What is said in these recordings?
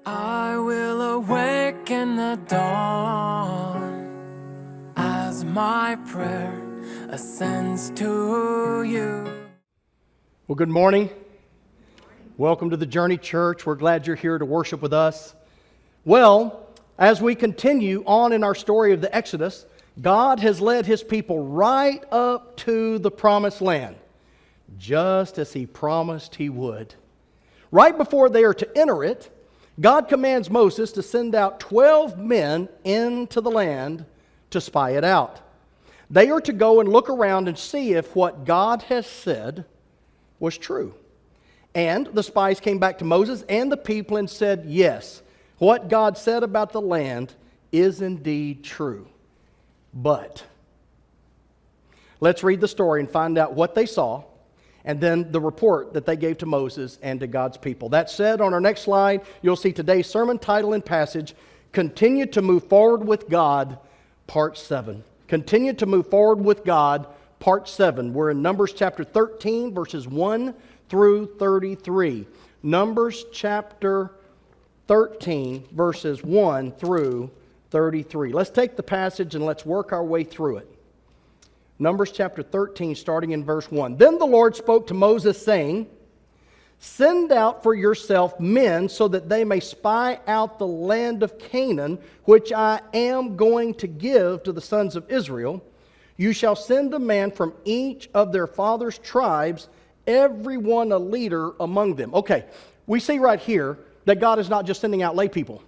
I will awake in the dawn as my prayer ascends to you. Well, good morning. Welcome to the Journey Church. We're glad you're here to worship with us. Well, as we continue on in our story of the Exodus, God has led His people right up to the Promised Land, just as He promised He would. Right before they are to enter it, God commands Moses to send out 12 men into the land to spy it out. They are to go and look around and see if what God has said was true. And the spies came back to Moses and the people and said, yes, what God said about the land is indeed true. But let's read the story and find out what they saw, and then the report that they gave to Moses and to God's people. That said, on our next slide, you'll see today's sermon title and passage, Continue to Move Forward with God, Part 7. Continue to Move Forward with God, Part 7. We're in Numbers chapter 13, verses 1 through 33. Numbers chapter 13, verses 1 through 33. Let's take the passage and let's work our way through it. Numbers chapter 13, starting in verse 1. Then the Lord spoke to Moses, saying, send out for yourself men so that they may spy out the land of Canaan, which I am going to give to the sons of Israel. You shall send a man from each of their fathers' tribes, every one a leader among them. Okay, we see right here that God is not just sending out lay people.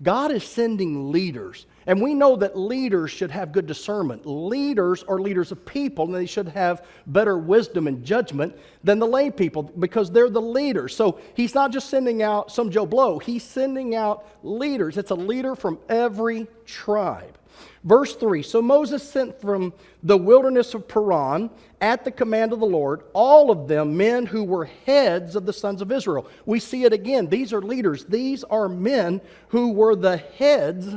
God is sending leaders. And we know that leaders should have good discernment. Leaders are leaders of people, and they should have better wisdom and judgment than the lay people because they're the leaders. So he's not just sending out some Joe Blow. He's sending out leaders. It's a leader from every tribe. Verse 3, so Moses sent from the wilderness of Paran at the command of the Lord, all of them men who were heads of the sons of Israel. We see it again. These are leaders. These are men who were the heads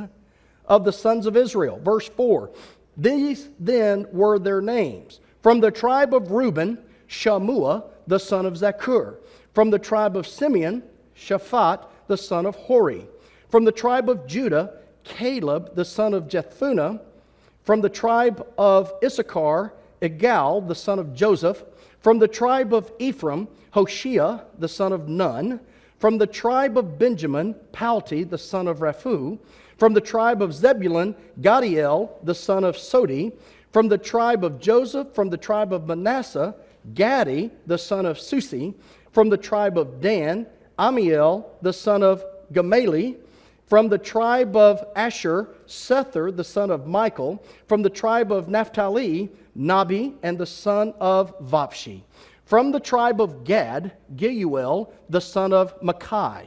of the sons of Israel. Verse 4, these then were their names. From the tribe of Reuben, Shammua, the son of Zakur. From the tribe of Simeon, Shaphat, the son of Hori. From the tribe of Judah, Caleb, the son of Jephunneh. From the tribe of Issachar, Igal, the son of Joseph. From the tribe of Ephraim, Hoshea, the son of Nun. From the tribe of Benjamin, Palti, the son of Raphu. From the tribe of Zebulun, Gadiel, the son of Sodi. From the tribe of Joseph, from the tribe of Manasseh, Gadi, the son of Susi. From the tribe of Dan, Amiel, the son of Gamali. From the tribe of Asher, Sethur, the son of Michael. From the tribe of Naphtali, Nabi, and the son of Vapshi. From the tribe of Gad, Geuel, the son of Makai.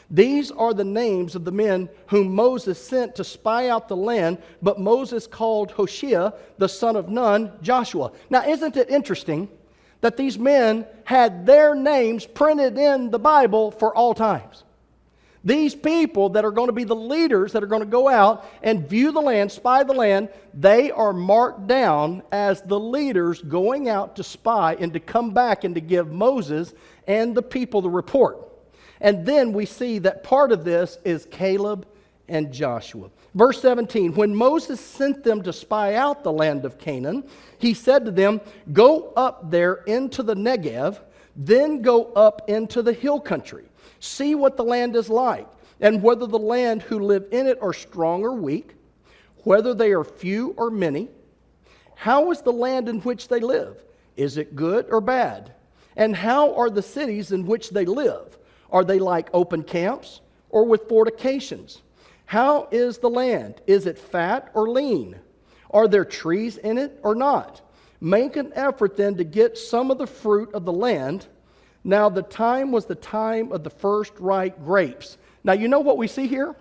These are the names of the men whom Moses sent to spy out the land, but Moses called Hoshea, the son of Nun, Joshua. Now, isn't it interesting that these men had their names printed in the Bible for all times? These people that are going to be the leaders that are going to go out and view the land, spy the land, they are marked down as the leaders going out to spy and to come back and to give Moses and the people the report. And then we see that part of this is Caleb and Joshua. Verse 17, when Moses sent them to spy out the land of Canaan, he said to them, go up there into the Negev, then go up into the hill country. See what the land is like, and whether the land who live in it are strong or weak, whether they are few or many. How is the land in which they live? Is it good or bad? And how are the cities in which they live? Are they like open camps or with fortifications? How is the land? Is it fat or lean? Are there trees in it or not? Make an effort then to get some of the fruit of the land. Now the time was the time of the first ripe grapes. Now you know what we see here?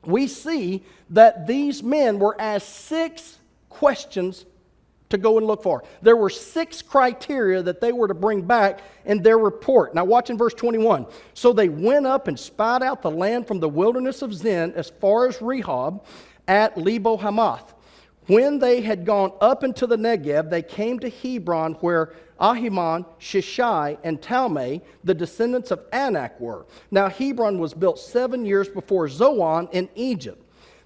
We see that these men were asked 6 questions to go and look for. There were 6 criteria that they were to bring back in their report. Now watch in verse 21. So they went up and spied out the land from the wilderness of Zin as far as Rehob at Lebo Hamath. When they had gone up into the Negev, they came to Hebron, where Ahiman, Shishai, and Talmai, the descendants of Anak, were. Now Hebron was built 7 years before Zoan in Egypt.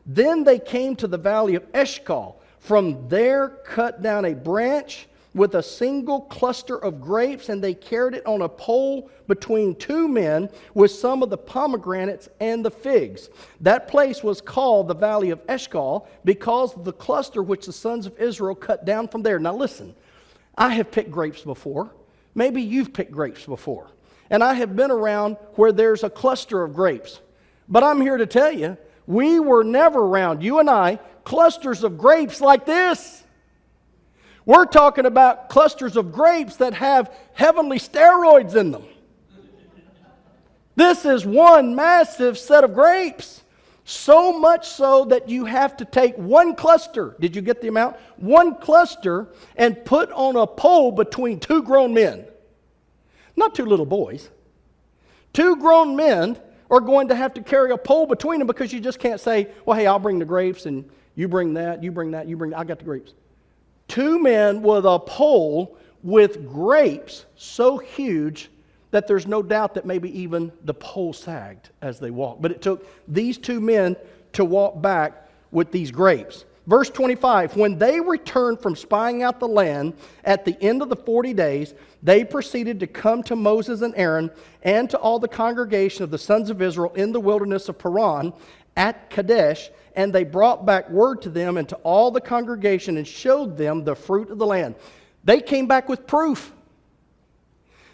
Then they came to the valley of Eshcol. From there cut down a branch with a single cluster of grapes, and they carried it on a pole between two men with some of the pomegranates and the figs. That place was called the valley of Eshcol because of the cluster which the sons of Israel cut down from there. Now listen, I have picked grapes before. Maybe you've picked grapes before. And I have been around where there's a cluster of grapes. But I'm here to tell you, we were never around, you and I, clusters of grapes like this. We're talking about clusters of grapes that have heavenly steroids in them. This is one massive set of grapes. So much so that you have to take one cluster. Did you get the amount? One cluster and put on a pole between two grown men. Not two little boys. Two grown men are going to have to carry a pole between them because you just can't say, well, hey, I'll bring the grapes and you bring that, you bring that, you bring that. I got the grapes. Two men with a pole with grapes so huge that there's no doubt that maybe even the pole sagged as they walked. But it took these two men to walk back with these grapes. Verse 25, when they returned from spying out the land at the end of the 40 days, they proceeded to come to Moses and Aaron and to all the congregation of the sons of Israel in the wilderness of Paran at Kadesh, and they brought back word to them and to all the congregation and showed them the fruit of the land. They came back with proof.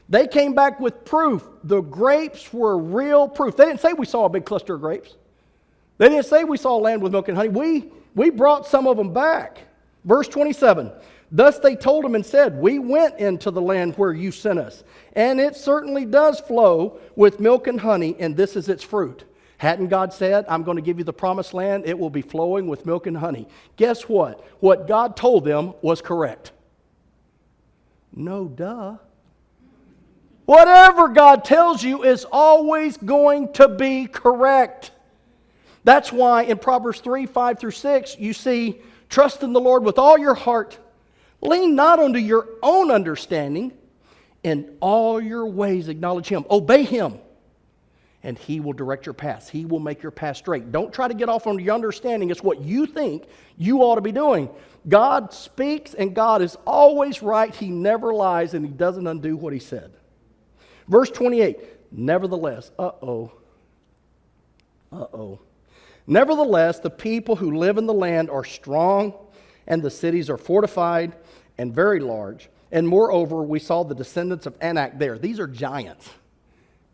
They came back with proof. The grapes were real proof. They didn't say we saw a big cluster of grapes. They didn't say we saw land with milk and honey. We brought some of them back. Verse 27, thus they told him and said, we went into the land where you sent us, and it certainly does flow with milk and honey, and this is its fruit. Hadn't God said, I'm going to give you the promised land, it will be flowing with milk and honey? Guess what? What God told them was correct. No, duh. Whatever God tells you is always going to be correct. That's why in Proverbs 3, 5 through 6, you see, trust in the Lord with all your heart. Lean not unto your own understanding. In all your ways acknowledge Him. Obey Him. And He will direct your paths. He will make your path straight. Don't try to get off on your understanding. It's what you think you ought to be doing. God speaks and God is always right. He never lies and He doesn't undo what He said. Verse 28, nevertheless, nevertheless, the people who live in the land are strong, and the cities are fortified and very large. And moreover, we saw the descendants of Anak there. These are giants.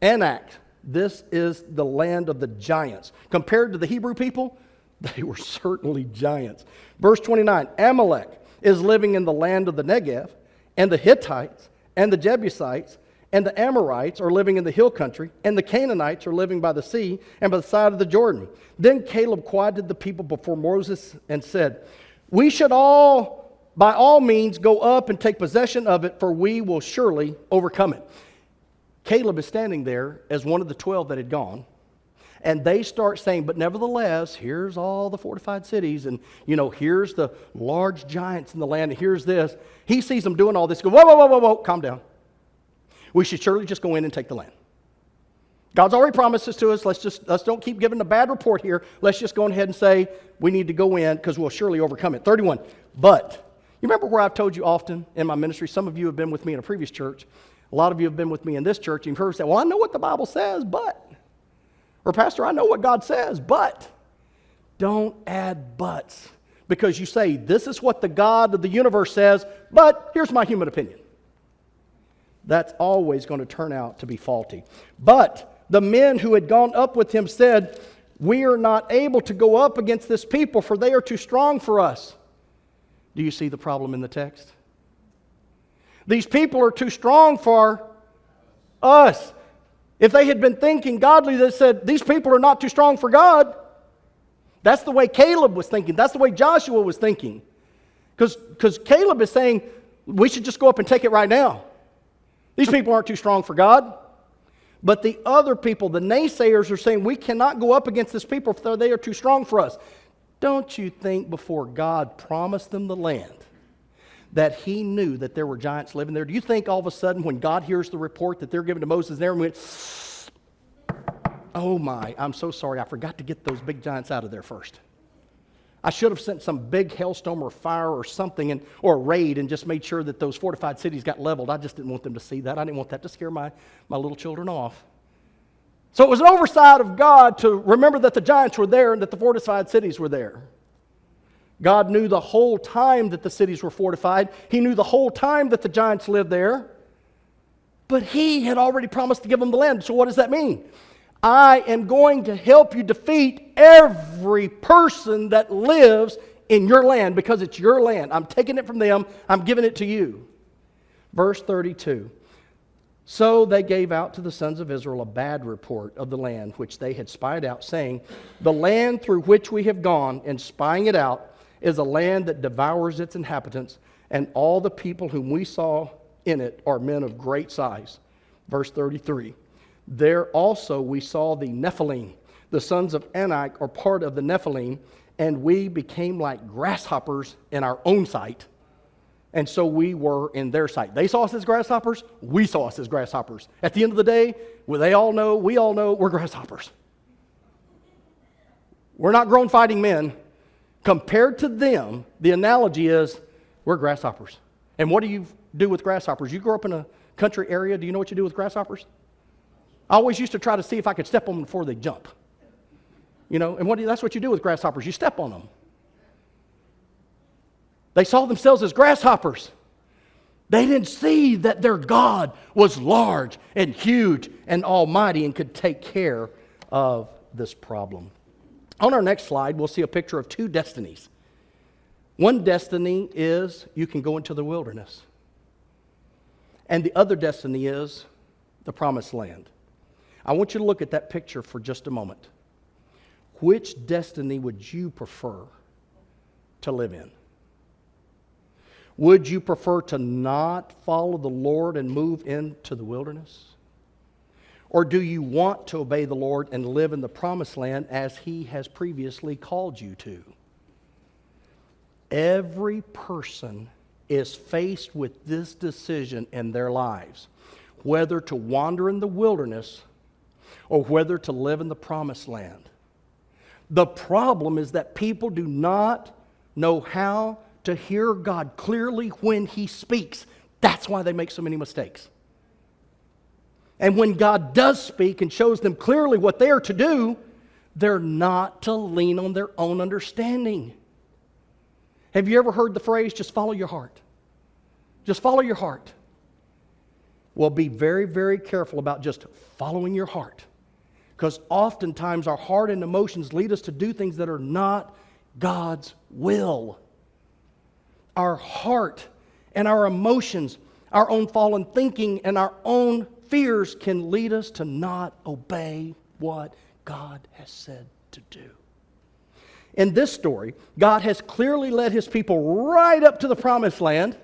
Anak, this is the land of the giants. Compared to the Hebrew people, they were certainly giants. Verse 29, Amalek is living in the land of the Negev, and the Hittites, and the Jebusites, and the Amorites are living in the hill country, and the Canaanites are living by the sea and by the side of the Jordan. Then Caleb quieted the people before Moses and said, we should all, by all means, go up and take possession of it, for we will surely overcome it. Caleb is standing there as one of the 12 that had gone, and they start saying, but nevertheless, here's all the fortified cities, and here's the large giants in the land, and here's this. He sees them doing all this. Go, whoa, calm down. We should surely just go in and take the land. God's already promised this to us. Let's don't keep giving a bad report here. Let's just go ahead and say we need to go in because we'll surely overcome it. 31. But you remember where I've told you often in my ministry, some of you have been with me in a previous church. A lot of you have been with me in this church. And you've heard me say, well, I know what the Bible says, but. Or, Pastor, I know what God says, but. Don't add buts. Because you say, this is what the God of the universe says, but here's my human opinion. That's always going to turn out to be faulty. But the men who had gone up with him said, we are not able to go up against this people, for they are too strong for us. Do you see the problem in the text? These people are too strong for us. If they had been thinking godly, they said, these people are not too strong for God. That's the way Caleb was thinking. That's the way Joshua was thinking. Because Caleb is saying, we should just go up and take it right now. These people aren't too strong for God. But the other people, the naysayers, are saying, we cannot go up against this people, for they are too strong for us. Don't you think before God promised them the land that he knew that there were giants living there? Do you think all of a sudden when God hears the report that they're giving to Moses there and went, oh my, I'm so sorry, I forgot to get those big giants out of there first. I should have sent some big hailstorm or fire or something or a raid and just made sure that those fortified cities got leveled. I just didn't want them to see that. I didn't want that to scare my little children off. So it was an oversight of God to remember that the giants were there and that the fortified cities were there. God knew the whole time that the cities were fortified. He knew the whole time that the giants lived there. But he had already promised to give them the land. So what does that mean? I am going to help you defeat every person that lives in your land because it's your land. I'm taking it from them. I'm giving it to you. Verse 32. So they gave out to the sons of Israel a bad report of the land which they had spied out, saying, the land through which we have gone and spying it out is a land that devours its inhabitants, and all the people whom we saw in it are men of great size. Verse 33. There also we saw the Nephilim. The sons of Anak are part of the Nephilim, and we became like grasshoppers in our own sight, and so we were in their sight. They saw us as grasshoppers, we saw us as grasshoppers. At the end of the day, we all know we're grasshoppers. We're not grown fighting men. Compared to them, the analogy is we're grasshoppers. And what do you do with grasshoppers? You grow up in a country area, do you know what you do with grasshoppers? I always used to try to see if I could step on them before they jump. You know, and that's what you do with grasshoppers. You step on them. They saw themselves as grasshoppers. They didn't see that their God was large and huge and almighty and could take care of this problem. On our next slide, we'll see a picture of two destinies. One destiny is you can go into the wilderness. And the other destiny is the promised land. I want you to look at that picture for just a moment. Which destiny would you prefer to live in? Would you prefer to not follow the Lord and move into the wilderness? Or do you want to obey the Lord and live in the promised land as He has previously called you to? Every person is faced with this decision in their lives, whether to wander in the wilderness or whether to live in the promised land. The problem is that people do not know how to hear God clearly when He speaks. That's why they make so many mistakes. And when God does speak and shows them clearly what they are to do, they're not to lean on their own understanding. Have you ever heard the phrase, just follow your heart? Just follow your heart. Well, be very, very careful about just following your heart. Because oftentimes our heart and emotions lead us to do things that are not God's will. Our heart and our emotions, our own fallen thinking and our own fears can lead us to not obey what God has said to do. In this story, God has clearly led His people right up to the promised land.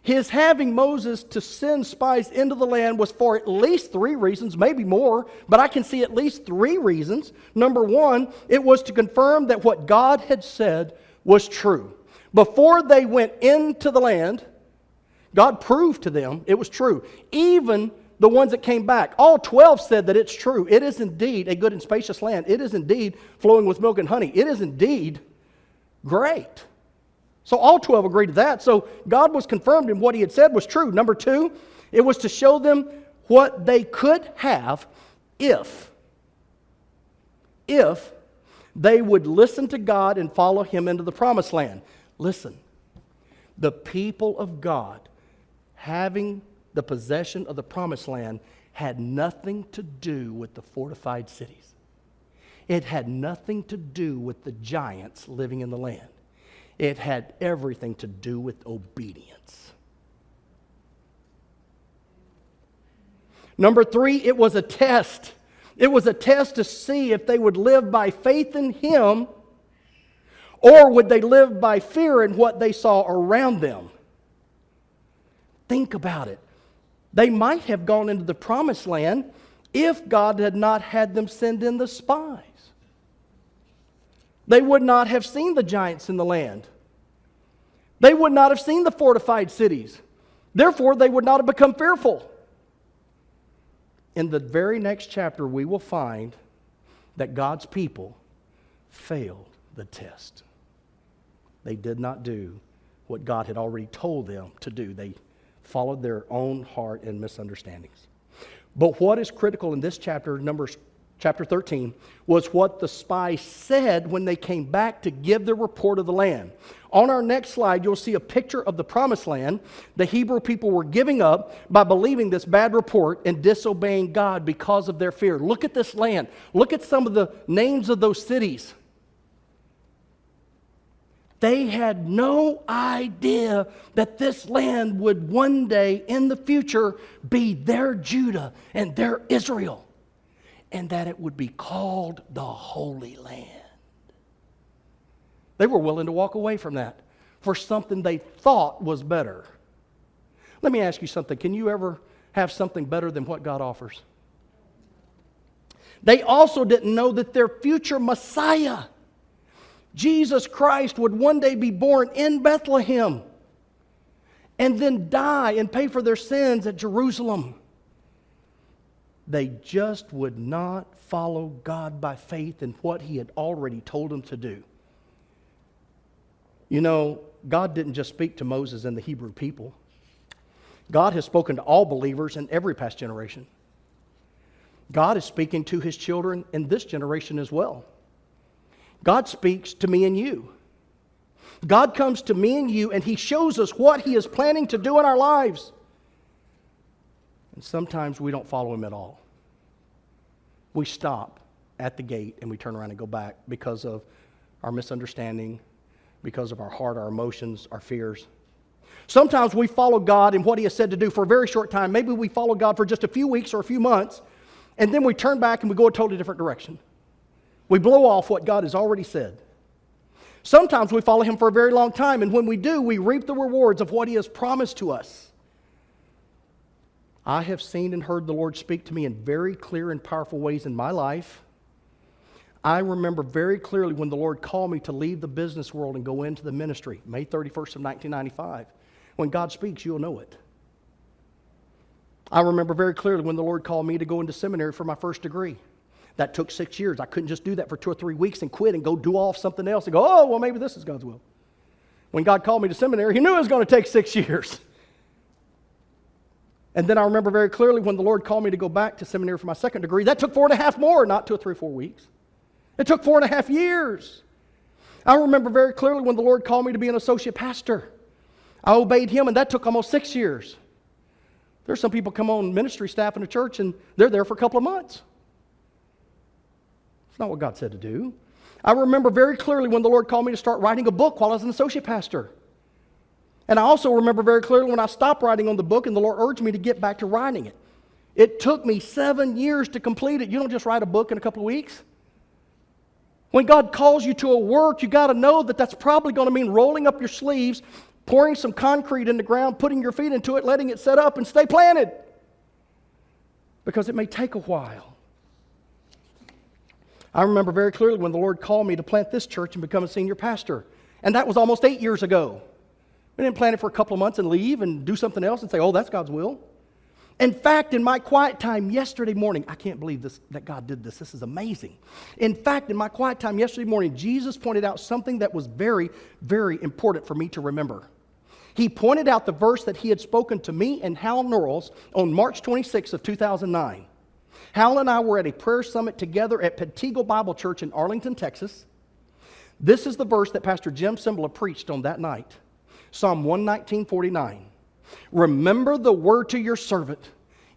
His having Moses to send spies into the land was for at least 3 reasons, maybe more, but I can see at least 3 reasons. Number 1, it was to confirm that what God had said was true. Before they went into the land, God proved to them it was true. Even the ones that came back, all 12 said that it's true. It is indeed a good and spacious land. It is indeed flowing with milk and honey. It is indeed great. So all 12 agreed to that. So God was confirmed in what He had said was true. Number 2, it was to show them what they could have if they would listen to God and follow Him into the promised land. Listen, the people of God having the possession of the promised land had nothing to do with the fortified cities. It had nothing to do with the giants living in the land. It had everything to do with obedience. Number 3, it was a test. It was a test to see if they would live by faith in Him or would they live by fear in what they saw around them. Think about it. They might have gone into the promised land if God had not had them send in the spies. They would not have seen the giants in the land. They would not have seen the fortified cities. Therefore, they would not have become fearful. In the very next chapter, we will find that God's people failed the test. They did not do what God had already told them to do. They followed their own heart and misunderstandings. But what is critical in this chapter, Numbers chapter 13, was what the spies said when they came back to give their report of the land. On our next slide, you'll see a picture of the promised land the Hebrew people were giving up by believing this bad report and disobeying God because of their fear. Look at this land. Look at some of the names of those cities. They had no idea that this land would one day in the future be their Judah and their Israel, and that it would be called the Holy Land. They were willing to walk away from that for something they thought was better. Let me ask you something. Can you ever have something better than what God offers? They also didn't know that their future Messiah, Jesus Christ, would one day be born in Bethlehem and then die and pay for their sins at Jerusalem. They just would not follow God by faith in what He had already told them to do. You know, God didn't just speak to Moses and the Hebrew people. God has spoken to all believers in every past generation. God is speaking to His children in this generation as well. God speaks to me and you. God comes to me and you, and He shows us what He is planning to do in our lives. And sometimes we don't follow Him at all. We stop at the gate and we turn around and go back because of our misunderstanding, because of our heart, our emotions, our fears. Sometimes we follow God in what He has said to do for a very short time. Maybe we follow God for just a few weeks or a few months, and then we turn back and we go a totally different direction. We blow off what God has already said. Sometimes we follow Him for a very long time, and when we do, we reap the rewards of what He has promised to us. I have seen and heard the Lord speak to me in very clear and powerful ways in my life. I remember very clearly when the Lord called me to leave the business world and go into the ministry, May 31st of 1995. When God speaks, you'll know it. I remember very clearly when the Lord called me to go into seminary for my first degree. That took 6 years. I couldn't just do that for 2 or 3 weeks and quit and go do off something else and go, oh, well, maybe this is God's will. When God called me to seminary, He knew it was going to take 6 years. And then I remember very clearly when the Lord called me to go back to seminary for my second degree. That took 4.5 more, not 2 or 3 or 4 weeks. It took 4.5 years. I remember very clearly when the Lord called me to be an associate pastor. I obeyed Him, and that took almost 6 years. There's some people come on ministry staff in a church, and they're there for a couple of months. It's not what God said to do. I remember very clearly when the Lord called me to start writing a book while I was an associate pastor. And I also remember very clearly when I stopped writing on the book and the Lord urged me to get back to writing it. It took me 7 years to complete it. You don't just write a book in a couple of weeks. When God calls you to a work, you got to know that that's probably going to mean rolling up your sleeves, pouring some concrete in the ground, putting your feet into it, letting it set up and stay planted. Because it may take a while. I remember very clearly when the Lord called me to plant this church and become a senior pastor. And that was almost 8 years ago. We didn't plant it for a couple of months and leave and do something else and say, oh, that's God's will. In fact, in my quiet time yesterday morning, I can't believe this, that God did this. This is amazing. In fact, in my quiet time yesterday morning, Jesus pointed out something that was very, very important for me to remember. He pointed out the verse that He had spoken to me and Hal Norrells on March 26th of 2009. Hal and I were at a prayer summit together at Pentigo Bible Church in Arlington, Texas. This is the verse that Pastor Jim Cymbala preached on that night. Psalm 119:49. Remember the word to your servant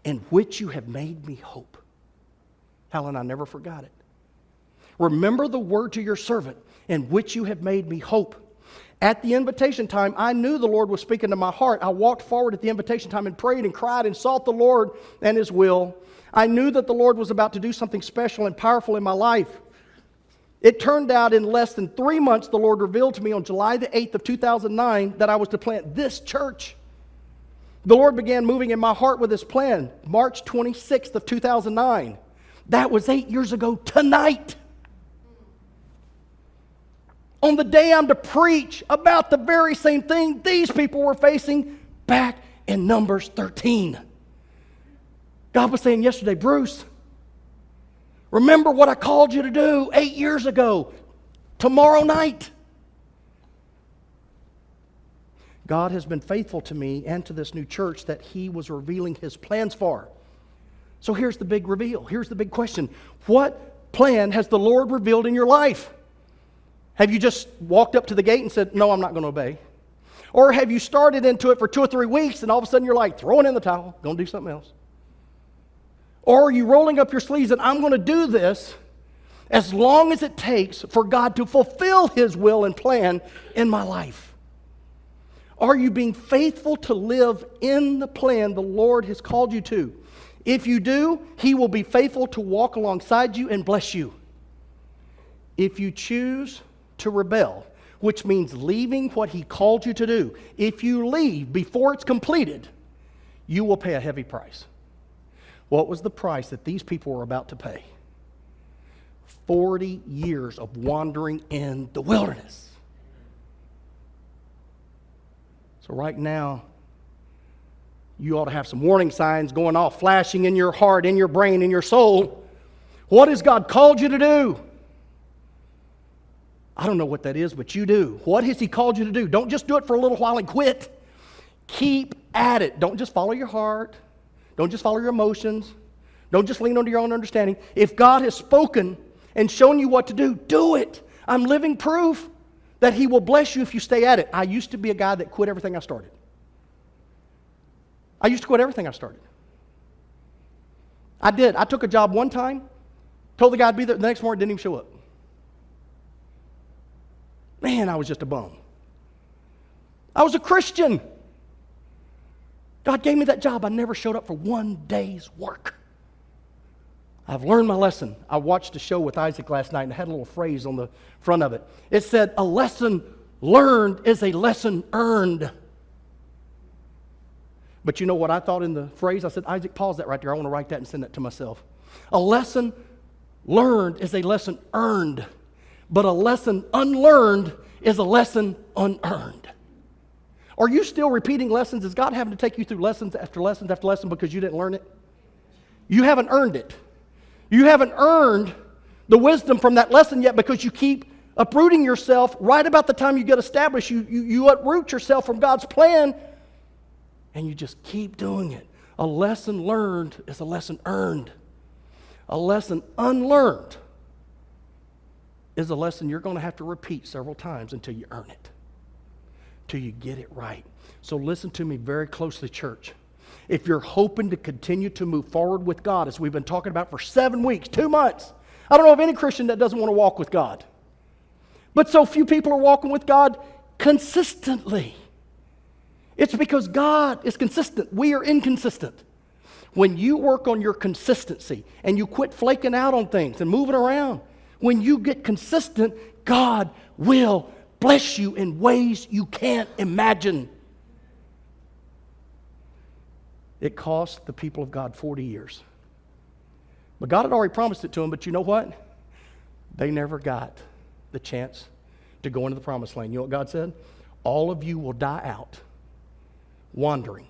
in which you have made me hope. Hal and I never forgot it. Remember the word to your servant in which you have made me hope. At the invitation time, I knew the Lord was speaking to my heart. I walked forward at the invitation time and prayed and cried and sought the Lord and His will. I knew that the Lord was about to do something special and powerful in my life. It turned out in less than 3 months, the Lord revealed to me on July the 8th of 2009 that I was to plant this church. The Lord began moving in my heart with His plan, March 26th of 2009. That was 8 years ago tonight. On the day I'm to preach about the very same thing these people were facing back in Numbers 13. God was saying yesterday, Bruce, remember what I called you to do 8 years ago, tomorrow night. God has been faithful to me and to this new church that He was revealing His plans for. So here's the big reveal. Here's the big question. What plan has the Lord revealed in your life? Have you just walked up to the gate and said, no, I'm not going to obey? Or have you started into it for 2 or 3 weeks and all of a sudden you're like, throwing in the towel, going to do something else? Or are you rolling up your sleeves and I'm going to do this as long as it takes for God to fulfill His will and plan in my life? Are you being faithful to live in the plan the Lord has called you to? If you do, He will be faithful to walk alongside you and bless you. If you choose to rebel, which means leaving what He called you to do, if you leave before it's completed, you will pay a heavy price. What was the price that these people were about to pay? 40 years of wandering in the wilderness. So right now, you ought to have some warning signs going off, flashing in your heart, in your brain, in your soul. What has God called you to do? I don't know what that is, but you do. What has He called you to do? Don't just do it for a little while and quit. Keep at it. Don't just follow your heart. Don't just follow your emotions. Don't just lean on your own understanding. If God has spoken and shown you what to do, do it. I'm living proof that He will bless you if you stay at it. I used to be a guy that quit everything I started. I used to quit everything I started. I did. I took a job one time, told the guy I'd be there the next morning, didn't even show up. Man, I was just a bum. I was a Christian. God gave me that job. I never showed up for one day's work. I've learned my lesson. I watched a show with Isaac last night and it had a little phrase on the front of it. It said, a lesson learned is a lesson earned. But you know what I thought in the phrase? I said, Isaac, pause that right there. I want to write that and send that to myself. A lesson learned is a lesson earned. But a lesson unlearned is a lesson unearned. Are you still repeating lessons? Is God having to take you through lessons after lessons after lesson because you didn't learn it? You haven't earned it. You haven't earned the wisdom from that lesson yet because you keep uprooting yourself right about the time you get established. You uproot yourself from God's plan and you just keep doing it. A lesson learned is a lesson earned. A lesson unlearned is a lesson you're going to have to repeat several times until you earn it, till you get it right. So listen to me very closely, church. If you're hoping to continue to move forward with God, as we've been talking about for 7 weeks, 2 months, I don't know of any Christian that doesn't want to walk with God. But so few people are walking with God consistently. It's because God is consistent. We are inconsistent. When you work on your consistency and you quit flaking out on things and moving around, when you get consistent, God will bless you in ways you can't imagine. It cost the people of God 40 years. But God had already promised it to them, but you know what? They never got the chance to go into the promised land. You know what God said? All of you will die out wandering.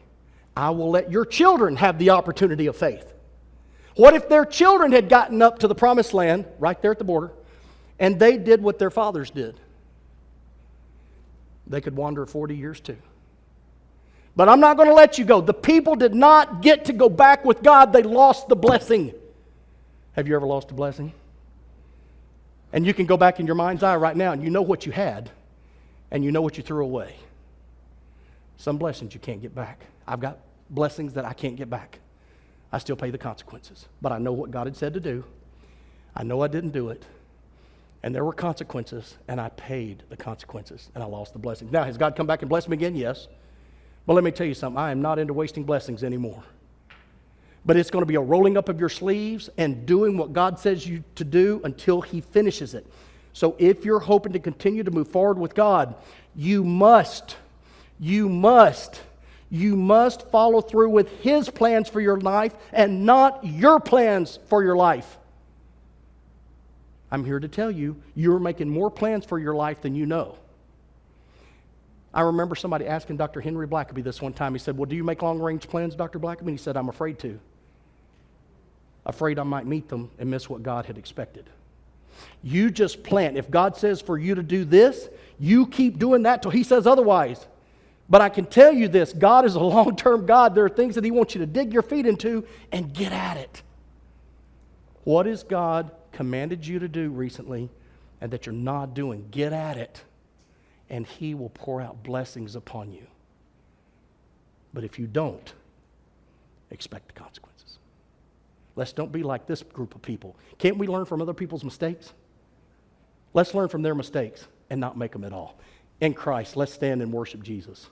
I will let your children have the opportunity of faith. What if their children had gotten up to the promised land, right there at the border, and they did what their fathers did? They could wander 40 years too. But I'm not going to let you go. The people did not get to go back with God. They lost the blessing. Have you ever lost a blessing? And you can go back in your mind's eye right now and you know what you had and you know what you threw away. Some blessings you can't get back. I've got blessings that I can't get back. I still pay the consequences. But I know what God had said to do. I know I didn't do it. And there were consequences, and I paid the consequences, and I lost the blessing. Now, has God come back and blessed me again? Yes. But let me tell you something. I am not into wasting blessings anymore. But it's going to be a rolling up of your sleeves and doing what God says you to do until He finishes it. So if you're hoping to continue to move forward with God, you must follow through with His plans for your life and not your plans for your life. I'm here to tell you, you're making more plans for your life than you know. I remember somebody asking Dr. Henry Blackaby this one time. He said, well, do you make long-range plans, Dr. Blackaby? And he said, I'm afraid to. Afraid I might meet them and miss what God had expected. You just plan. If God says for you to do this, you keep doing that till He says otherwise. But I can tell you this, God is a long-term God. There are things that He wants you to dig your feet into and get at it. What has God commanded you to do recently and that you're not doing? Get at it, and He will pour out blessings upon you. But if you don't, expect the consequences. Let's don't be like this group of people. Can't we learn from other people's mistakes? Let's learn from their mistakes and not make them at all. In Christ, let's stand and worship Jesus.